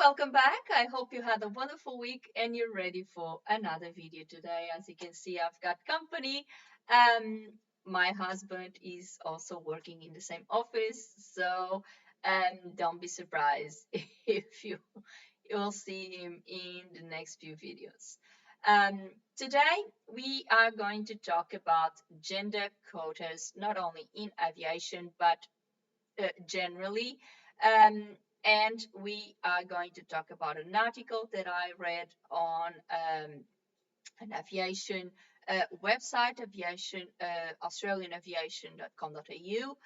welcome back. I hope you had a wonderful week and you're ready for another video today. As you can see, I've got company. Um, my husband is also working in the same office, so don't be surprised if you'll see him in the next few videos. Um, Today we are going to talk about gender quotas, not only in aviation but generally. Um, and we are going to talk about an article that I read on an aviation website, Australian Aviation.com.au,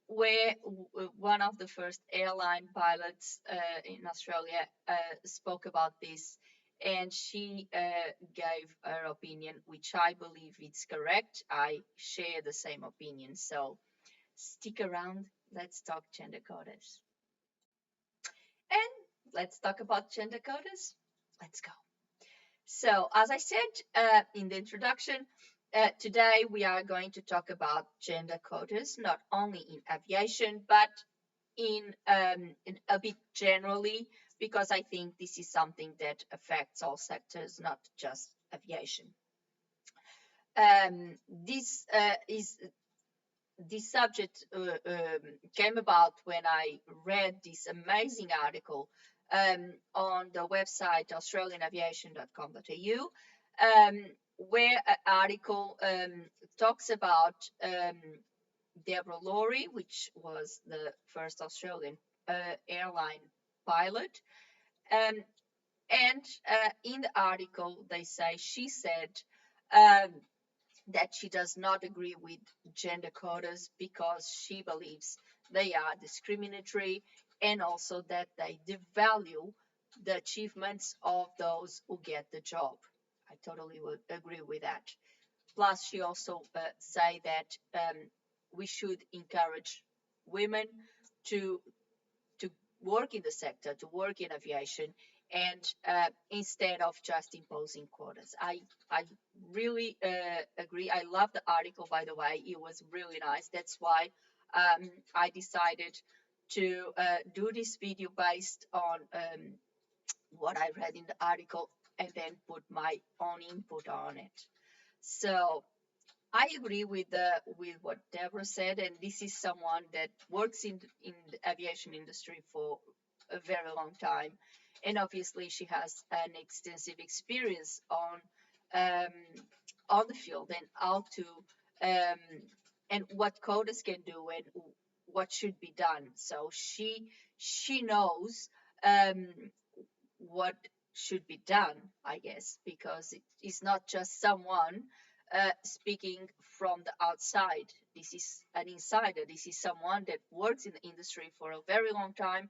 where one of the first airline pilots in Australia spoke about this, and she gave her opinion, which I believe it's correct. I share the same opinion, so stick around. Let's talk gender quotas. And let's talk about gender quotas. Let's go. So, as I said in the introduction, today we are going to talk about gender quotas, not only in aviation, but in a bit generally, because I think this is something that affects all sectors, not just aviation. This is this subject came about when I read this amazing article on the website australianaviation.com.au, where an article talks about Deborah Laurie, which was the first Australian airline pilot. Um, and in the article, they say she said um, that she does not agree with gender quotas because she believes they are discriminatory and also that they devalue the achievements of those who get the job. I totally would agree with that. Plus, she also say that we should encourage women to to work in the sector, to work in aviation, and instead of just imposing quotas. I really agree. I love the article, by the way. It was really nice. That's why I decided to do this video based on what I read in the article and then put my own input on it. So I agree with what Deborah said, and this is someone that works in the aviation industry for a very long time, and obviously she has an extensive experience um, on the field and how to um, and what quotas can do and what should be done. So she knows um, what should be done, I guess, because it is not just someone speaking from the outside. This is an insider. This is someone that works in the industry for a very long time,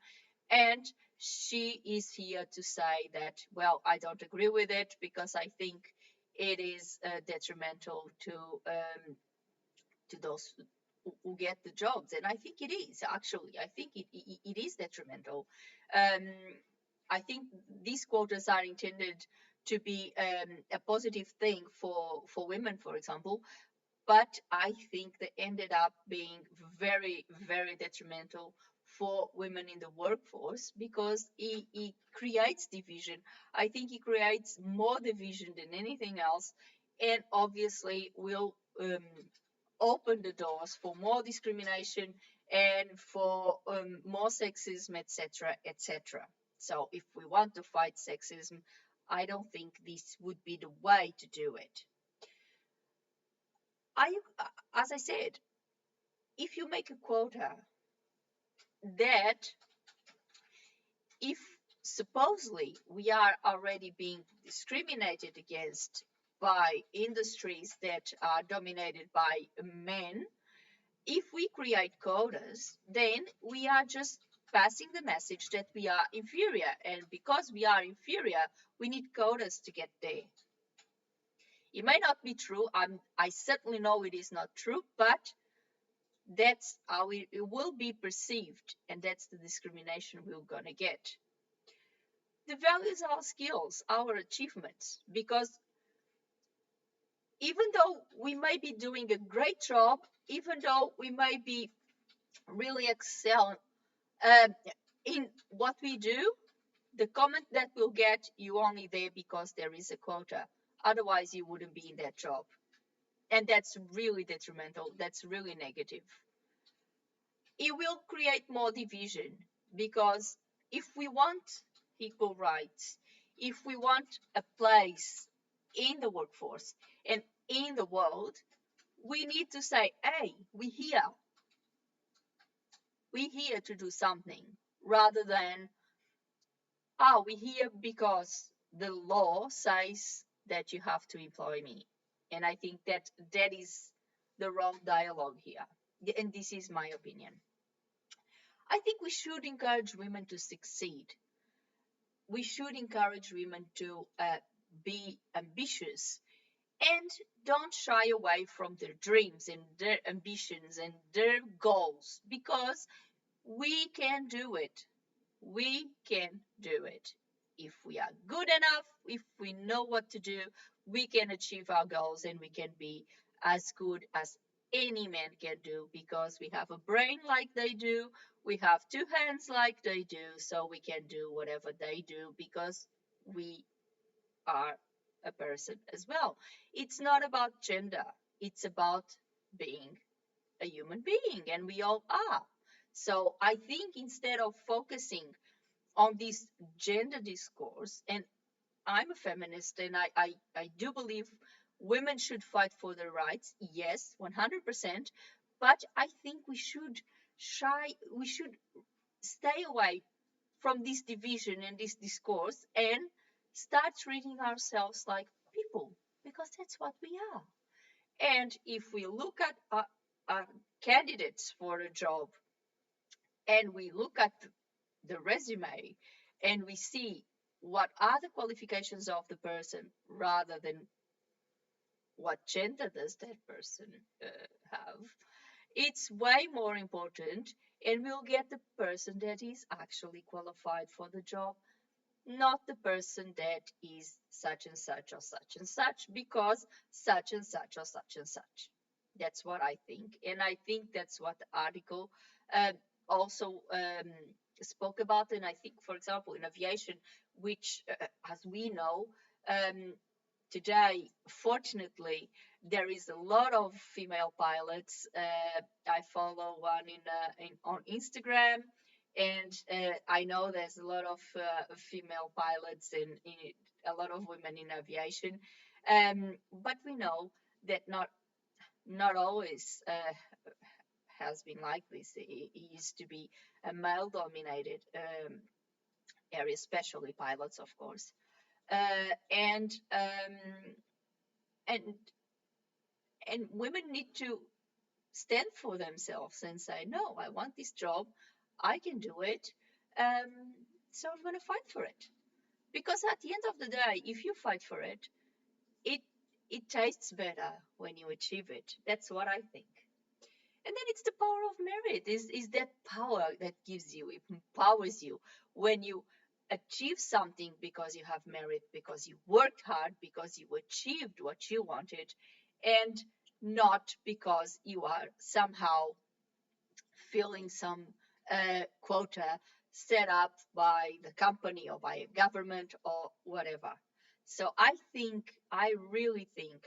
and she is here to say that, well, I don't agree with it because I think it is detrimental to those who get the jobs, and I think it is actually. I think it is detrimental. Um, I think these quotas are intended to be a positive thing for women, for example, but I think they ended up being very detrimental for women in the workforce because it creates division. I think it creates more division than anything else, and obviously will open the doors for more discrimination and for more sexism, etc., etc. So, if we want to fight sexism, I don't think this would be the way to do it. I, as I said, if you make a quota that if supposedly we are already being discriminated against by industries that are dominated by men, if we create quotas, then we are just passing the message that we are inferior. And because we are inferior, we need quotas to get there. It may not be true. I certainly know it is not true, but that's how it will be perceived. And that's the discrimination we're going to get. The values our skills, our achievements, because even though we may be doing a great job, even though we may be really excel in what we do, the comment that will get you only there because there is a quota. Otherwise, you wouldn't be in that job. And that's really detrimental. That's really negative. It will create more division because if we want equal rights, if we want a place in the workforce and in the world, we need to say, hey, we're here to do something, rather than, we're here because the law says that you have to employ me. And I think that that is the wrong dialogue here. And this is my opinion. I think we should encourage women to succeed. We should encourage women to be ambitious and don't shy away from their dreams and their ambitions and their goals, because we can do it. We can do it. If we are good enough, if we know what to do, we can achieve our goals and we can be as good as any man can do, because we have a brain like they do, we have two hands like they do, so we can do whatever they do because we are a person as well. It's not about gender, it's about being a human being, and we all are. So I think instead of focusing on this gender discourse, and I'm a feminist and I do believe women should fight for their rights, yes, 100%, but I think we should stay away from this division and this discourse and start treating ourselves like people, because that's what we are. And if we look at our candidates for a job and we look at the resume and we see what are the qualifications of the person rather than what gender does that person have, it's way more important, and we'll get the person that is actually qualified for the job, not the person that is such and such or such and such because such and such or such and such. That's what I think. And I think that's what the article also spoke about. And I think, for example, in aviation, which, as we know, um, today, fortunately, there is a lot of female pilots. I follow one on Instagram, and I know there's a lot of female pilots and a lot of women in aviation. But we know that not always has been like this. It used to be a male-dominated area, especially pilots, of course. Uh, and um, and and women need to stand for themselves and say, no, I want this job, I can do it, um, so I'm going to fight for it. Because at the end of the day, if you fight for it, it it tastes better when you achieve it. That's what I think. And then it's the power of merit. Is that power that gives you, it empowers you when you achieve something because you have merit, because you worked hard, because you achieved what you wanted, and not because you are somehow filling some quota set up by the company or by a government or whatever. So I really think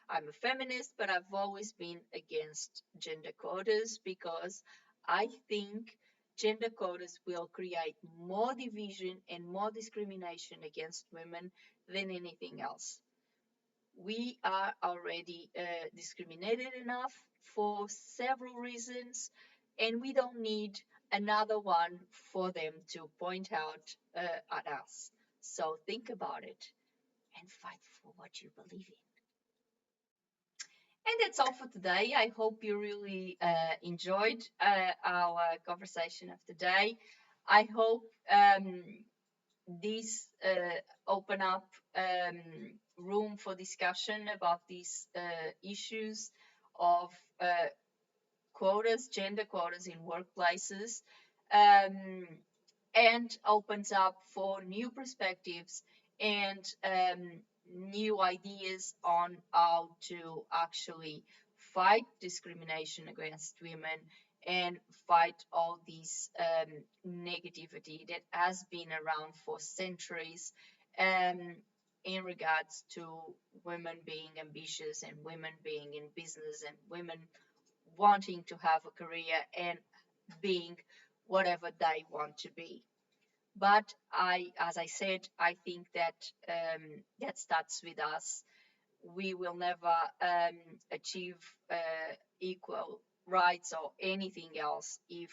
I'm a feminist, but I've always been against gender quotas, because I think gender quotas will create more division and more discrimination against women than anything else. We are already discriminated enough for several reasons, and we don't need another one for them to point out at us. So think about it and fight for what you believe in. And that's all for today. I hope you really enjoyed our conversation of today. I hope these open up room for discussion about these issues of quotas, gender quotas in workplaces, um, and opens up for new perspectives and new ideas on how to actually fight discrimination against women and fight all this negativity that has been around for centuries, um, in regards to women being ambitious and women being in business and women wanting to have a career and being whatever they want to be. But as I said, I think that that starts with us. We will never achieve equal rights or anything else if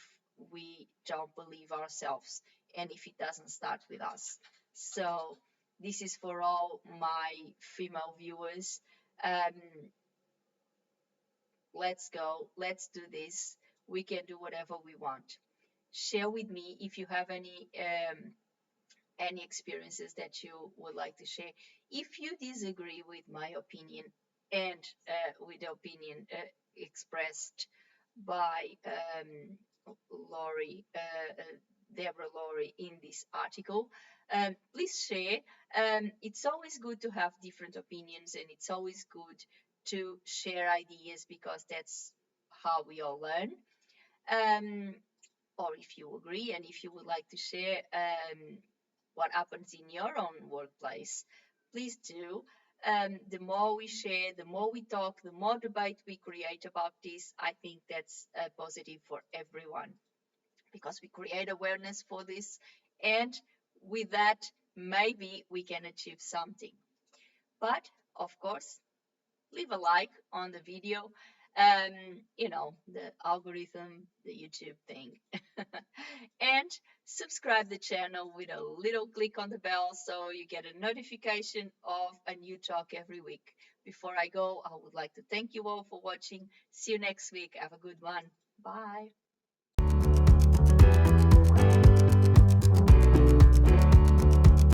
we don't believe ourselves and if it doesn't start with us. So this is for all my female viewers. Um, let's go. Let's do this. We can do whatever we want. Share with me if you have any experiences that you would like to share. If you disagree with my opinion and with the opinion expressed by Laurie, Deborah Laurie in this article, please share. It's always good to have different opinions, and it's always good to share ideas because that's how we all learn. Um, or if you agree and if you would like to share what happens in your own workplace, please do. The more we share, the more we talk, the more debate we create about this, I think that's positive for everyone because we create awareness for this. And with that, maybe we can achieve something. But of course, leave a like on the video. The algorithm, the YouTube thing. And subscribe the channel with a little click on the bell so you get a notification of a new talk every week. Before I go, I would like to thank you all for watching. See you next week. Have a good one. Bye.